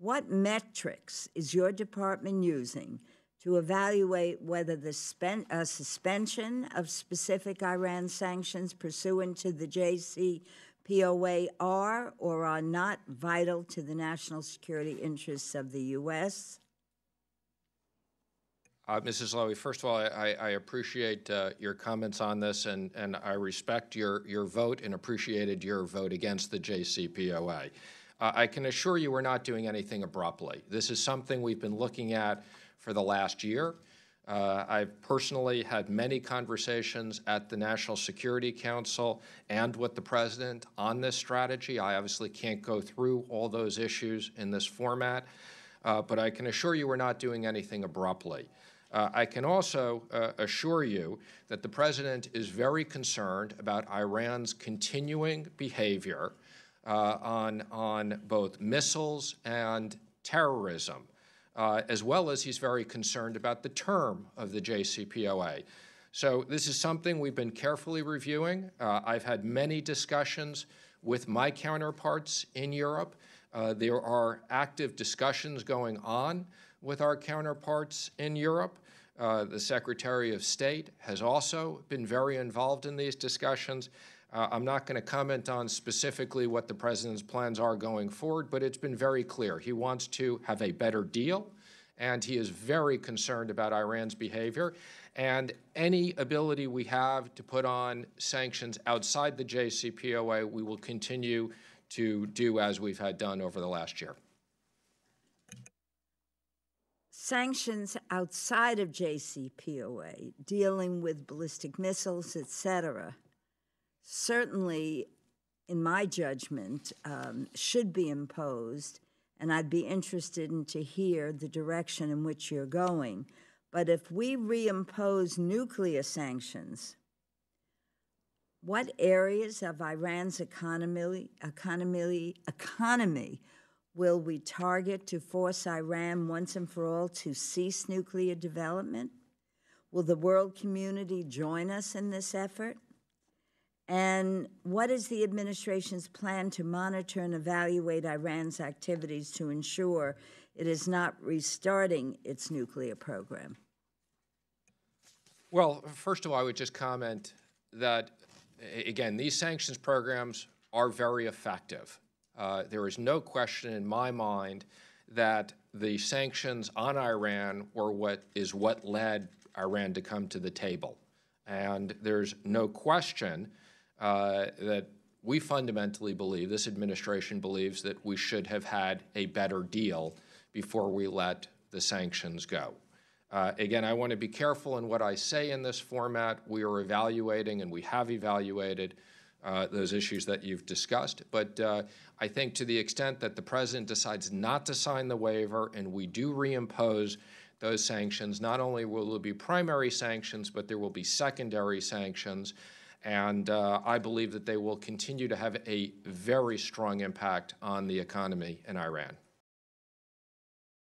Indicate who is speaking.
Speaker 1: What metrics is your department using to evaluate whether the suspension of specific Iran sanctions pursuant to the JCPOA are or are not vital to the national security interests of the U.S.?
Speaker 2: Mrs. Lowy, first of all, I appreciate your comments on this, and I respect your vote and appreciated your vote against the JCPOA. I can assure you we're not doing anything abruptly. This is something we've been looking at for the last year. I've personally had many conversations at the National Security Council and with the President on this strategy. I obviously can't go through all those issues in this format, but I can assure you we're not doing anything abruptly. I can also assure you that the President is very concerned about Iran's continuing behavior on both missiles and terrorism, as well as he's very concerned about the term of the JCPOA. So this is something we've been carefully reviewing. I've had many discussions with my counterparts in Europe. There are active discussions going on with our counterparts in Europe. The Secretary of State has also been very involved in these discussions. I'm not going to comment on specifically what the President's plans are going forward, but it's been very clear. He wants to have a better deal, and he is very concerned about Iran's behavior. And any ability we have to put on sanctions outside the JCPOA, we will continue to do as we've had done over the last year.
Speaker 1: Sanctions outside of JCPOA, dealing with ballistic missiles, etc., certainly, in my judgment, should be imposed, and I'd be interested in to hear the direction in which you're going. But if we reimpose nuclear sanctions, what areas of Iran's economy will we target to force Iran once and for all to cease nuclear development? Will the world community join us in this effort? And what is the administration's plan to monitor and evaluate Iran's activities to ensure it is not restarting its nuclear program?
Speaker 2: Well, first of all, I would just comment that, again, these sanctions programs are very effective. There is no question in my mind that the sanctions on Iran were what led Iran to come to the table. And there's no question that we fundamentally believe, this administration believes, that we should have had a better deal before we let the sanctions go. Again, I want to be careful in what I say in this format. We are evaluating, and we have evaluated those issues that you've discussed. But I think to the extent that the President decides not to sign the waiver and we do reimpose those sanctions, not only will there be primary sanctions, but there will be secondary sanctions. And I believe that they will continue to have a very strong impact on the economy in Iran.